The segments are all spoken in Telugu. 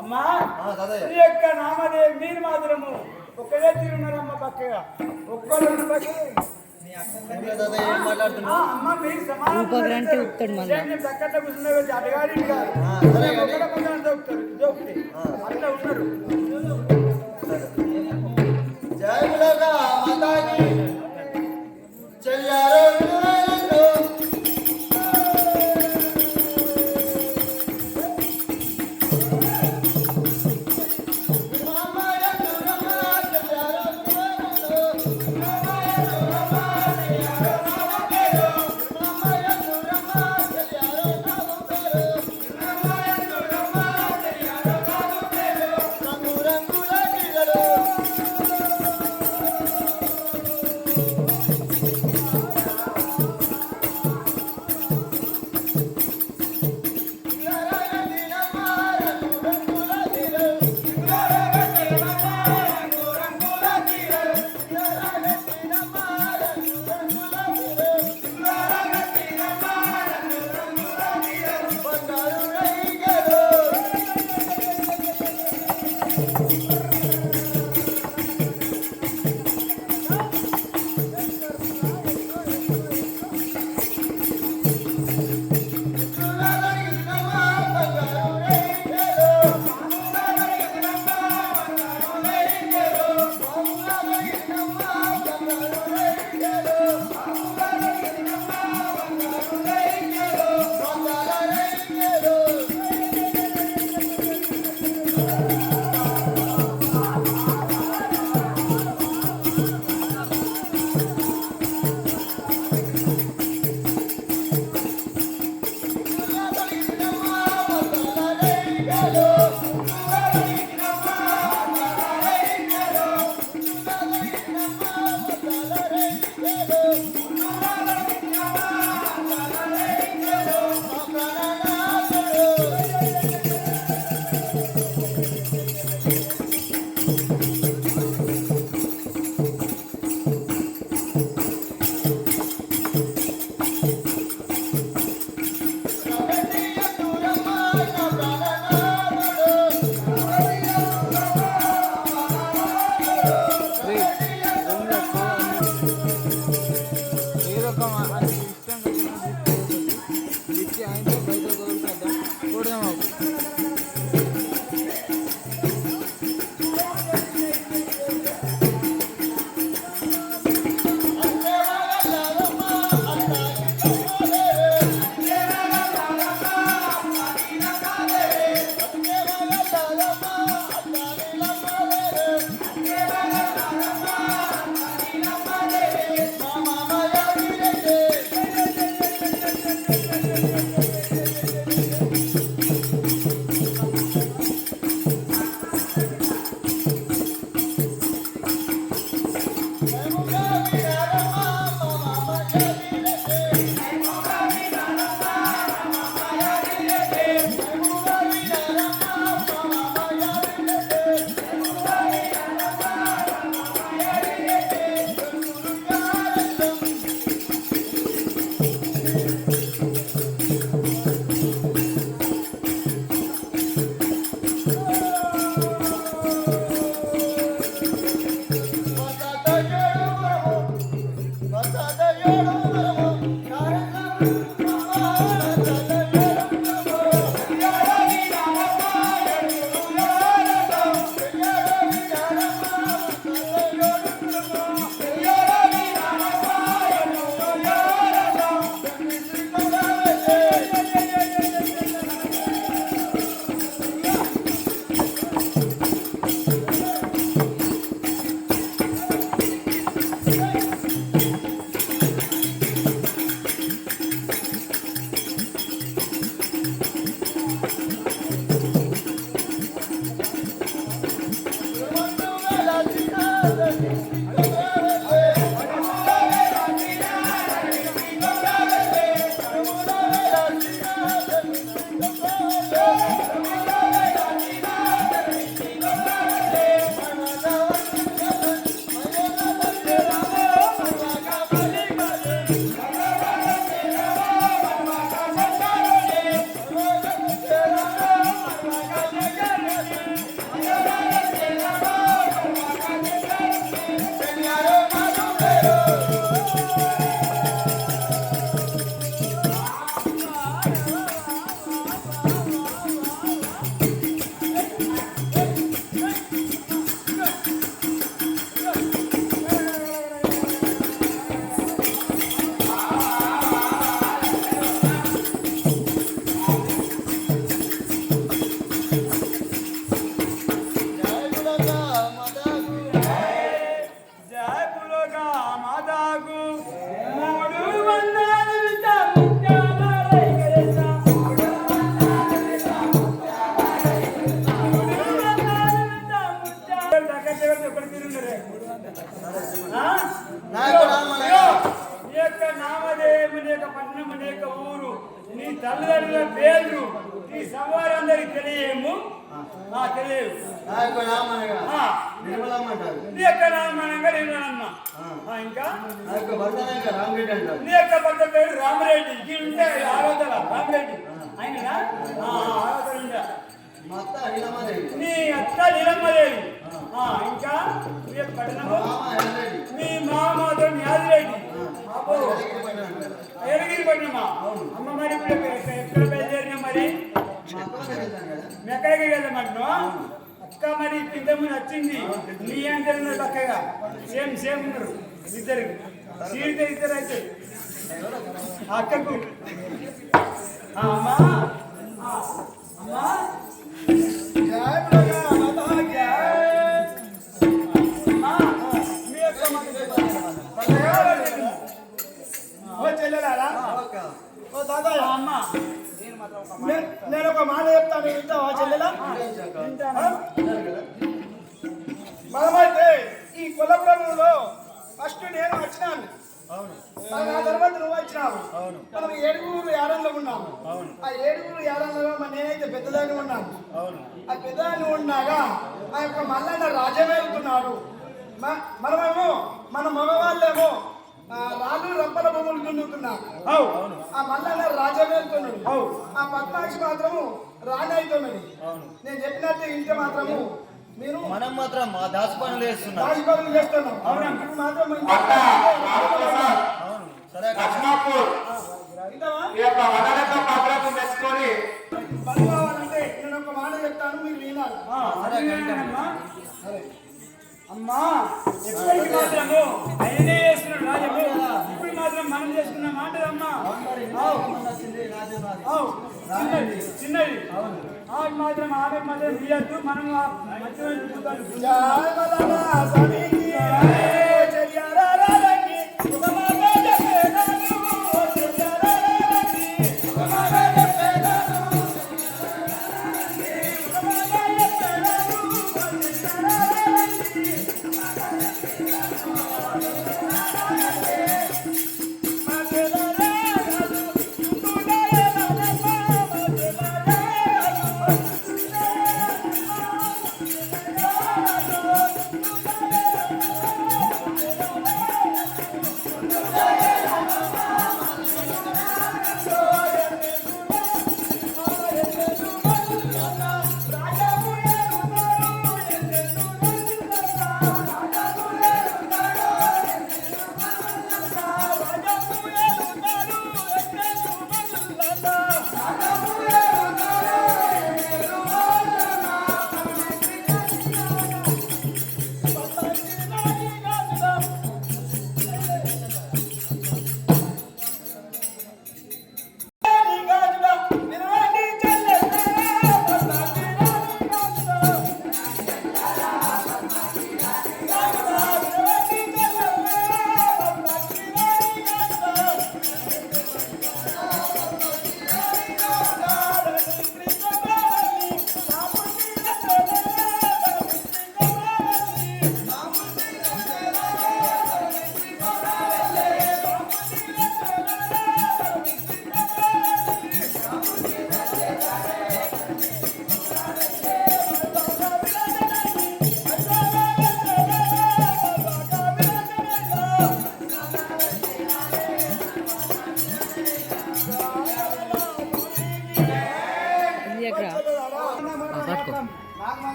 అమ్మా ఈ యొక్క నామదేవి మీరు మాత్రము ఒక్కడే తిరున్నారమ్మ పక్కగా ఒక్కరు పక్కన కూర్చున్న అడగాలి అట్లా ఉన్నారు. ఎవరికి తెలియము తెలియదు. నా యొక్క నామనగా నిర్మలమ్మ అంటారు. నీ యొక్క నామనంగా నిర్మలమ్మ. ఇంకా నా యొక్క భర్త రామరెడ్డి అంటారు. నీ యొక్క భర్త పేరు రామరెడ్డి. ఈ ఉంటే ఆరాధన రామరెడ్డి ఆయన ఆరాధన. మా అత్త నీలమ్మదేవి. నీ అత్త నీలమ్మదేవి. ఇంకా మీ యొక్క పట్టణము మీ మామాత్రం యాదిరెడ్డి. ఎరగిరి పట్టినమా అమ్మ. మరి ఎక్కడ బయలుదేరినా మరి మీ ఎక్కడికి వెళ్ళమంటున్నా అక్క. మరి ఇంతకుముందు వచ్చింది నీ అంటే ఉన్నారు చక్కగా సేమ్ ఉన్నారు ఇద్దరు. సీరితే ఇద్దరు అయితే అక్కకు అమ్మా అమ్మా నేను ఒక మాట చెప్తాను, వింటావా చెల్లెలా? మనమైతే ఈ కొల్లపురంలో ఫస్ట్ నేను వచ్చినాను, ఆ తర్వాత నువ్వు వచ్చినావు. మనం 7 యారంలో ఉన్నాము. ఆ 7 యారంలో నేనైతే పెద్దదాన్ని ఉన్నాను. ఆ పెద్దదాన్ని ఉన్నాగా ఆ యొక్క మల్లన్న రాజ్యం వెళ్తున్నాడు. మనమేమో మన మగవాళ్ళేమో రాళ్ళు రంపల భూములు దున్నుతున్నారు. ఆ మల్లన్న రాజ్యం వెళ్తున్నాడు. ఆ పద్మాక్షి మాత్రము రాణి అవుతున్నది. నేను చెప్పినట్టు ఇంటే మాత్రము మీరు మనం మాత్రం దాసి పనులు చేస్తున్నాం. దాసి పనులు చేస్తున్నాం. మాత్రం కావాలంటే నేను ఒక మాట చెప్తాను, మీరు వినాలి. అమ్మా ఎప్పటికి మాత్రము ఆయనే చేస్తున్నాడు రాజము. ఇప్పుడు మాత్రం మనం చేసుకున్న మాటలమ్మా చిన్నది మాత్రం ఆమె మాత్రం ఇయ్యద్దు. మనం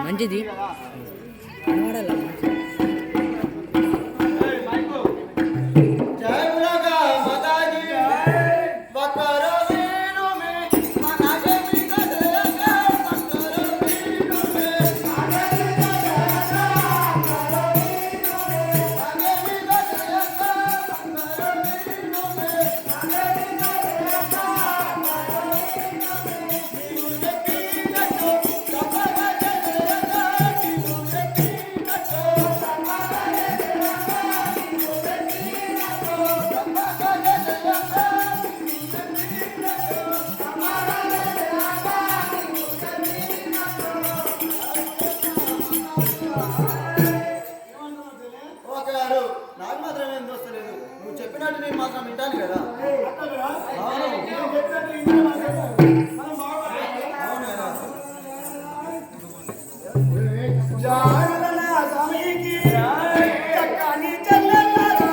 మంచిది Oh జాగరణ స్వామికి చక్కని చెల్లెల్లారా.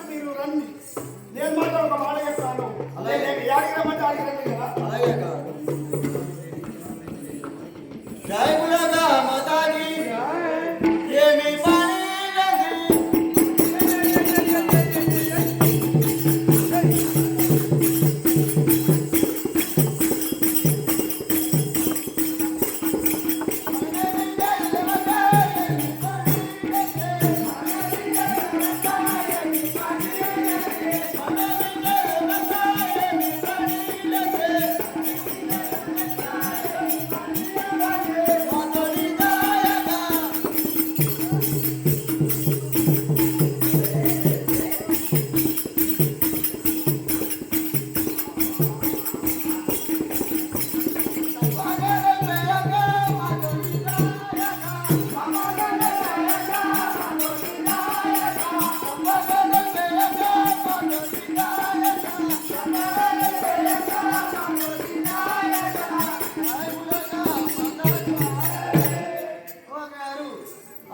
మీరు రండి. నేను మాత్రం ఒక మాట చెప్తాను. యాడికి రమ్మంటే కదా. అలాగే జయ గులాగా మాతాకి ఏమి పని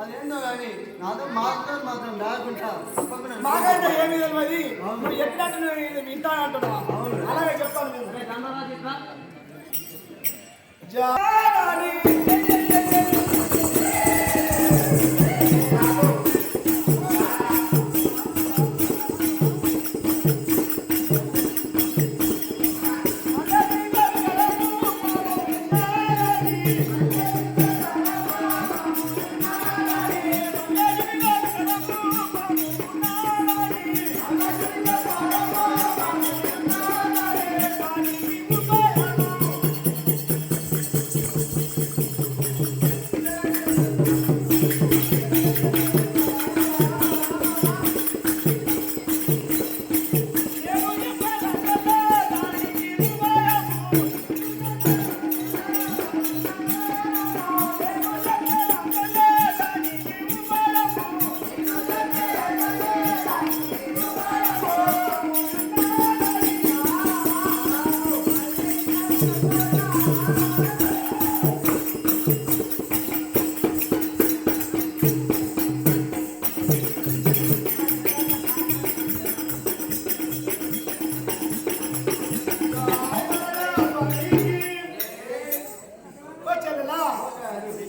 అదేందో కానీ నాతో మాత్రం రాకుండా తప్పకుండా మాకైతే ఏమి తెలియదు. నువ్వు ఎట్లా వింటాను అంటున్నా. అలాగే చెప్తాను నేను. జాని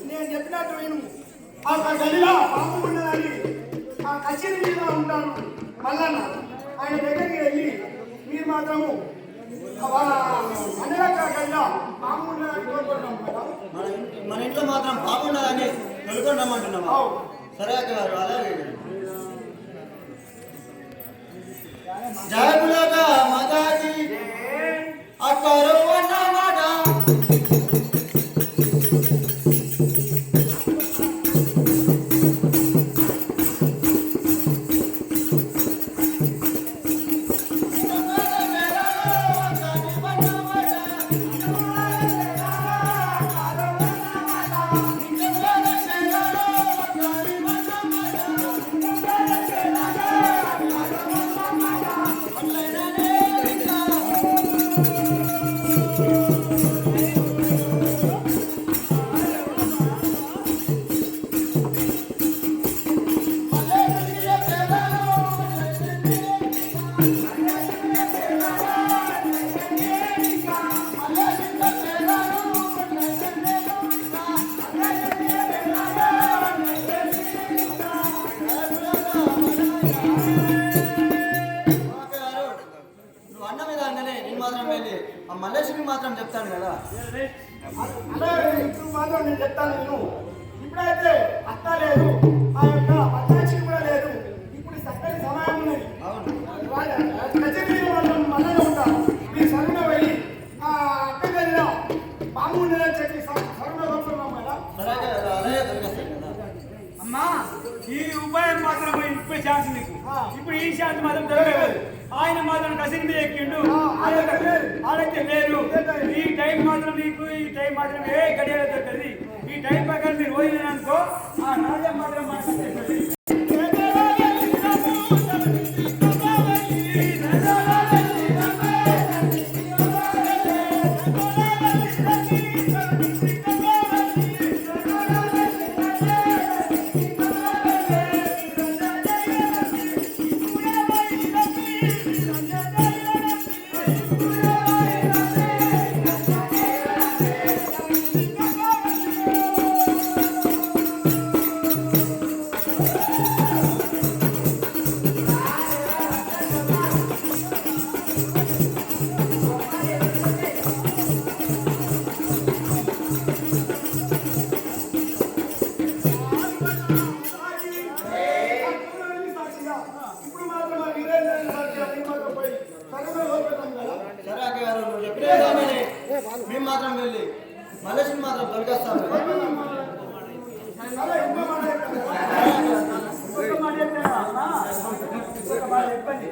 నేను చెప్పినట్టు విను. ఆ గదిలో పాము ఉన్నదని ఆ కచేరీ మీద ఉంటాను మల్లన్న. ఆయన దగ్గరికి వెళ్ళి మీరు మాత్రము అన్నలక్క గదిలో పాము ఉన్నదని కోరుకుంటున్నాం కదా. మన ఇంట్లో మాత్రం బాగుండదని తెలుకొని రమ్మంటున్నావా? సరే అక్క గారు అలాగే జయ గులాగా మాతాకి అక్కరు అన్నమాట చెప్తాను కదా. అలాగే ఇప్పుడు మాత్రం నేను చెప్తాను నేను. ఇప్పుడైతే అత్త లేదు, ఆ యొక్క పట్టాచి కూడా లేదు. ఇప్పుడు చక్కని సమయం ఉన్నది. కచేరీలో మాత్రం మళ్ళీ ఉంటాను. మీరు సరుణ వెళ్ళి ఆ అక్క గదిలో పాము ఉండదని చెప్పి సరుణ కొనుక్కున్నాం కదా. అలాగే అలాగే దొరికేస్తాను కదా. అమ్మా ఈ ఉపాయం మాత్రం ఇప్పుడు ఛాన్స్ నీకు. ఇప్పుడు ఈ ఛాన్స్ మాత్రం దొరకలేదు. ఆయన మాత్రం కసిరి మీద ఎక్కిండు, ఆడైతే లేరు. ఈ టైం మాత్రం నీకు, ఈ టైం మాత్రం ఏ గడియలో దొరకదు. ఈ టైం ప్రకారం మీరు పోయిందనుకో ఆ రాజ్యం మాత్రం మనకు ఇప్పుడు మాత్రం ఆ వీరేంద్ర సాక్షి మాత్రం పోయి సరుణ కొనుక్కుంటాం కదా. సరే అక్క గారు, నువ్వు చెప్పిన విధంగానే మేము మాత్రం వెళ్ళి మలేషియా మాత్రం దొరికేస్తాము. అలా ఇంకో మాట చెప్తాను. ఇంకొక మాట చెప్తారా అమ్మా? ఇంకొక మాట చెప్పండి.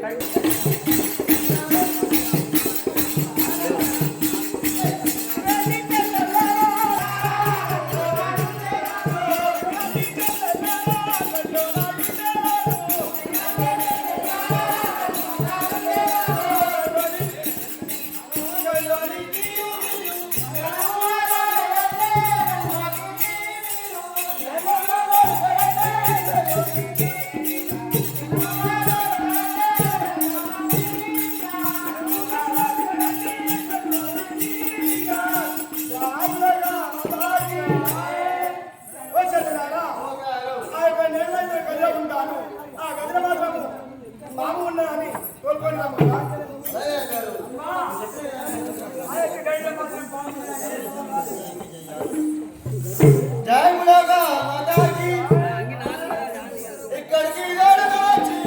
బాబు ఉన్నదని కోరుకుంటాము కదా. అలాగే అక్క గారు. ఆ యొక్క గడిలో మాత్రం జై ములాగా మాతాకి ఇక్కడికి వచ్చి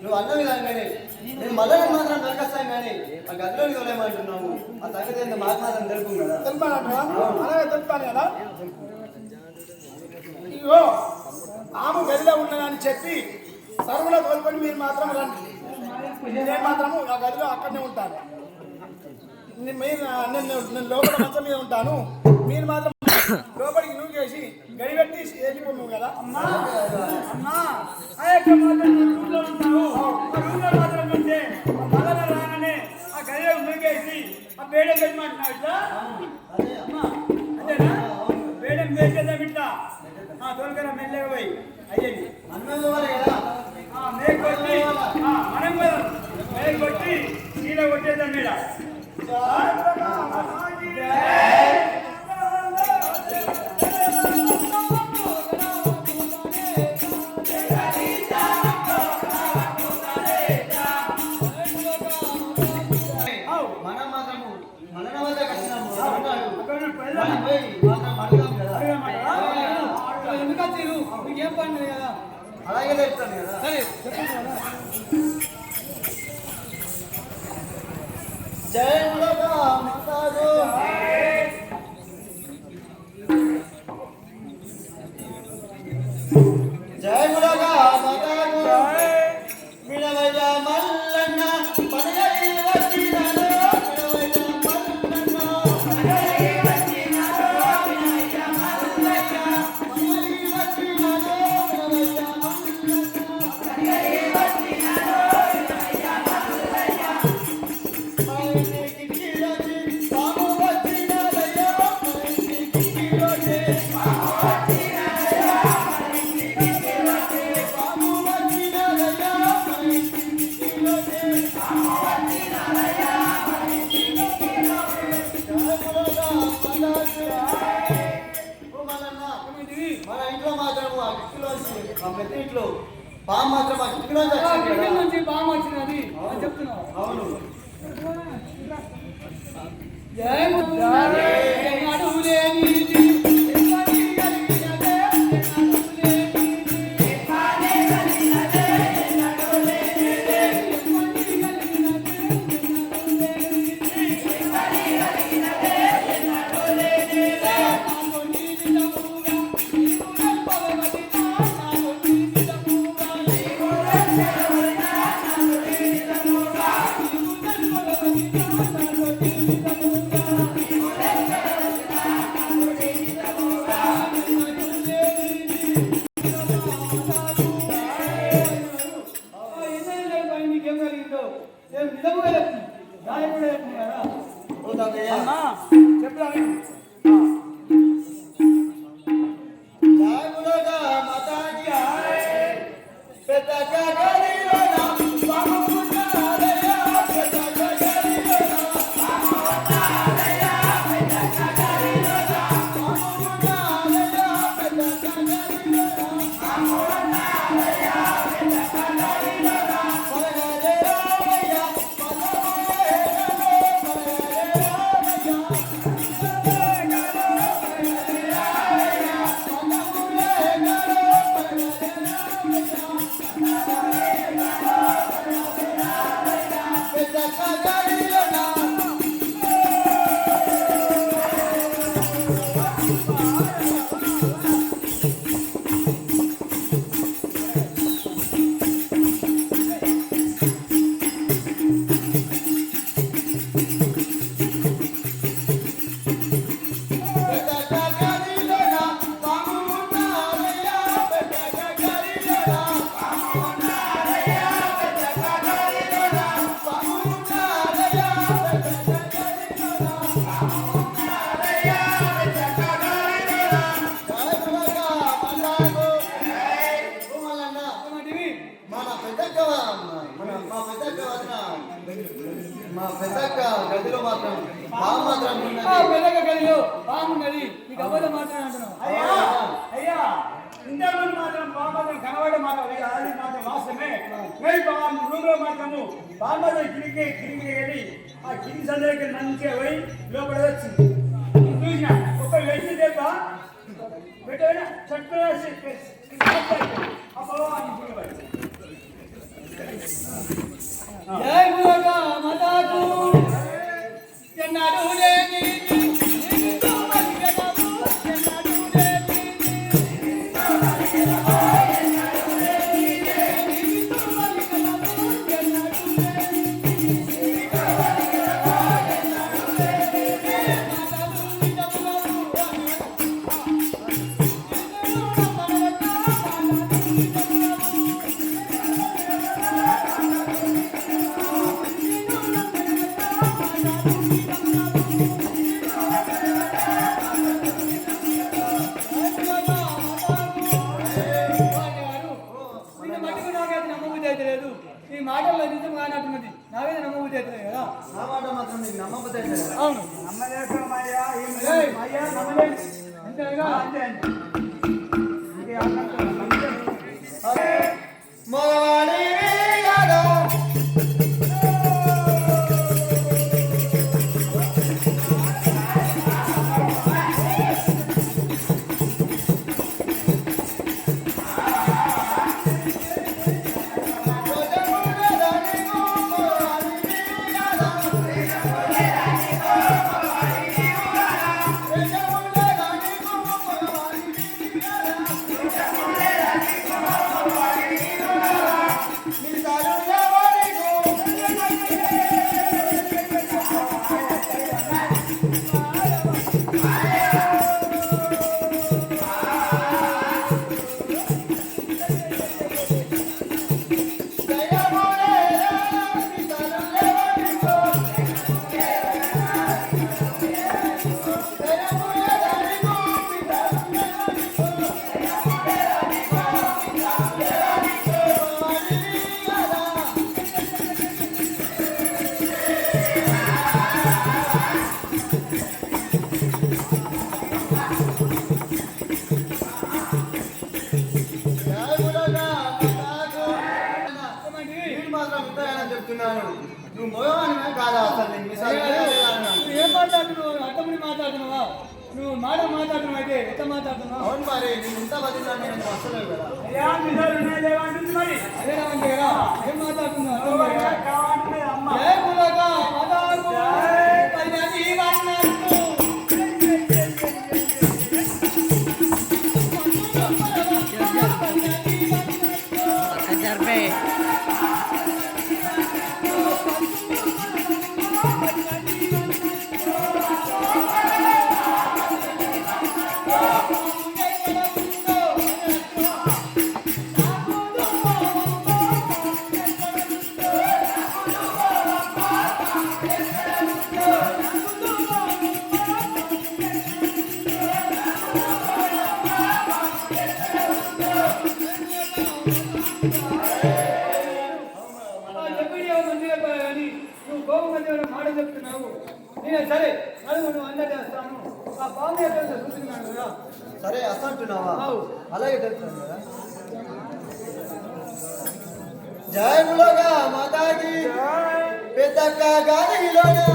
నువ్వు అన్న విధంగానే నేను మళ్ళీ మాత్రం దొరికేస్తాను కానీ ఆ గదిలోకి వెళ్ళేమంటున్నావు. ఆ సంగతి ఏంటో మాకు మాత్రం తెలుపు కదా. తెలుపానంట అలాగే తెలుపాను కదా. ఇగో ఆమె గదిలో ఉన్నదని చెప్పి సరువులో కోలుకొని మీరు మాత్రం రండి. నేను మాత్రము ఆ గదిలో అక్కడనే ఉంటాను. నేను లోపల మంచం మీద ఉంటాను. మీరు మాత్రం లోపలికి నూకేసి గడిపెట్టి వెళ్ళిపోము కదా. అమ్మా అమ్మా ఆ యొక్క మాత్రం రూమ్లో ఉన్నావు. ఆ రూమ్లో మాత్రం ఉంటే మళ్ళా రాగానే ఆ గదిలో మునిగేసి ఆ బేడం పెట్టమంటున్నావు ఇట్లా. అమ్మా అంతేనా? బేడం పెట్టేద్దాం ఇట్లా. తోలుకరా మెల్లగా పోయి అయ్యండి మేక కొట్టి మనం కదా మేక కొట్టి నీళ్ళ కొట్టేద్దాం మీద. అలాగే చెప్తాను కదా. జై ములగా మాతాడు. జై ములగా మాతాడు. వినవయ్యా మన ఇంట్లో మాత్రం ఆ కిటికీలోంచి ఆ ప్రతి ఇంట్లో పాము మాత్రం ఆ కిటికీలోంచి వచ్చింది కదా. నుంచి బాగా వచ్చినది చెప్తున్నావు. అవును. ఓ తాతయ్య జాగులగా మాతాజీ పెద్ద గగరిలోన పాము ఉన్నారయ్య పెద్ద గగరిలోన పాము ఉన్నారయ్య పెద్ద గగరిలోన పాము ఉన్నారయ్య పెద్ద గగరిలోన పాము ఉన్నారయ్య పెద్ద గగరిలోన పరగరే రామయ్య పరగరే మా పెద్దక్క గదిలో మాత్రం పాము మాత్రం పెద్దగా గదిలో బాగున్నది. నీకు అవ్వదు మాత్రం అంటున్నావు. అయ్యా ఇంతకుముందు మాత్రం బామ్మదం కనబడే మాట అది మాత్రం వాస్తవమే. రూమ్లో మాత్రము బామ్మదం కిటికీ వెళ్ళి ఆ కిటికీ సందరికి మంచిగా పోయి లోపల వచ్చింది. చూసిన ఒక వ్యక్తి దెబ్బ పెట్టైనా చక్కగా జై గురుగా మాతాకు ఎన్నాడు లేని ఈ మాటల్లో నిజం కానట్టున్నది. నావేదో నమ్మబుద్ధి అవుతుంది కదా. నా మాట మాత్రం నీకు నమ్మబుద్ధి అవును అంతేగా అంతే మగవాడి వీరగాడు నువ్వు మగవాడినా కాదా అసలు నీకు మిసాలు నువ్వు ఏం మాట్లాడుతున్నావు? అర్థమని మాట్లాడుతున్నావా? నువ్వు మాట మాట్లాడుతున్నావు అయితే ఎట్లా మాట్లాడుతున్నావు? అవును మరి నేను ఇంత బతిలా నేను వస్తలేవు కదా అయ్యా మిసాలు ఉన్నాయి లేవా అంటుంది మరి. అదే రావంటే కదా ఏం మాట్లాడుతున్నావు? జై బులగా మదాగు పైనది వన్నట్టు మాట చెప్తున్నావు. నేను సరే నలుగు నువ్వు అందరికీ వస్తాను. ఆ పాము ఎక్కడ చూస్తున్నాను కదా. సరే అసంటున్నావా? అలాగే తెలుస్తాను కదా. జై బులగా మాతాకి పెద్దక్క గాలిలోనా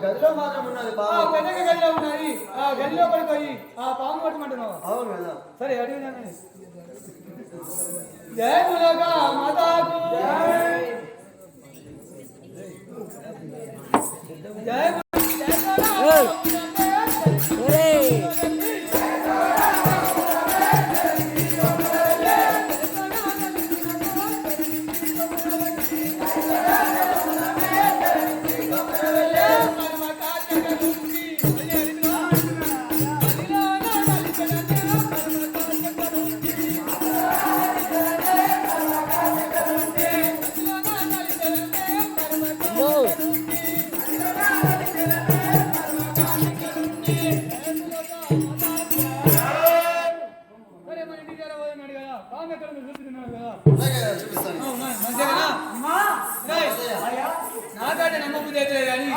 గదిలో మాత్రం ఉన్నది పెద్దగా గదిలో ఉన్నది. ఆ గదిలో పడిపోయి ఆ పాము కొట్టమంటున్నావు. అవును కదా. సరే అడిగినా జై బులగా మాతాకు జై నాకంటే నమ్మకం తెలియదు కానీ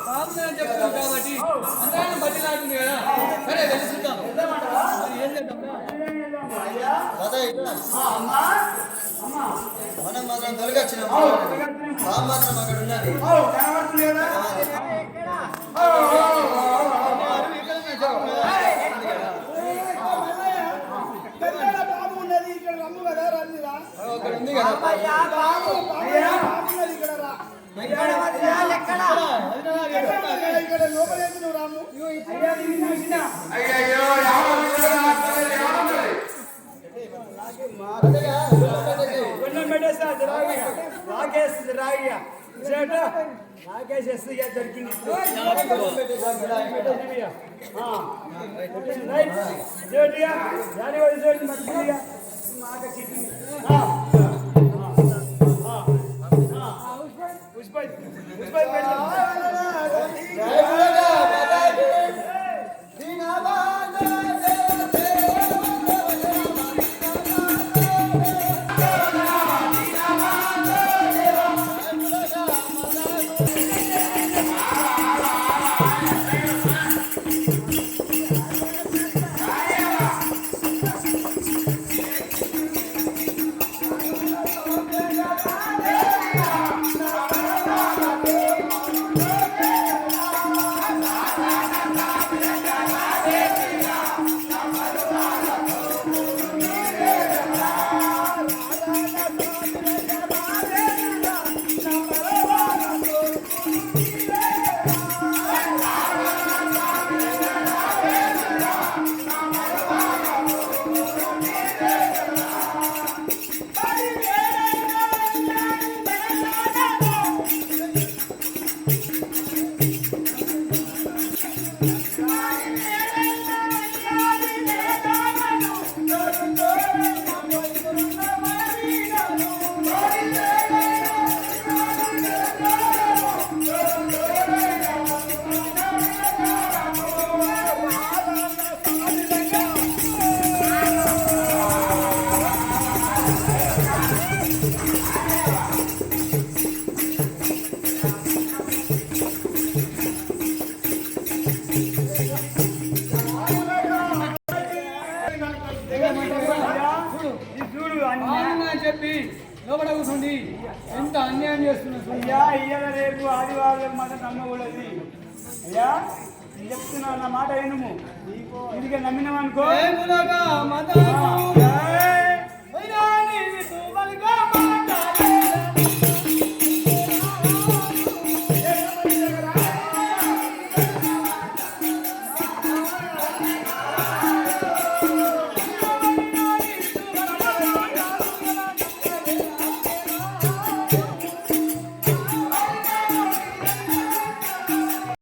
పాపం చెప్తాను కాబట్టి అందరం బట్టి లాగుతుంది కదా. సరే తెలుసుకుందాం. ఏం చేద్దాం? మనం మాత్రం తొలగొచ్చినాం. మాత్రం అక్కడ ఉన్నది. బాబు ఉన్నది ఇక్కడ రమ్ము కదా రండిరా. అక్కడ ఉంది కదా. ఇక్కడ లోపల ఎందుకు రాము? అయ్యా, ఇది చూడు అన్యాయం అని చెప్పి లోపల కూర్చోండి ఎంత అన్యాయం చేస్తున్నా అయ్యా ఇయ్యాల రేపు ఆదివారం మాత్రం నమ్మకూడదు అయ్యా నేను చెప్తున్నా నా మాట వినుము ఇది నమ్మినామనుకో మదను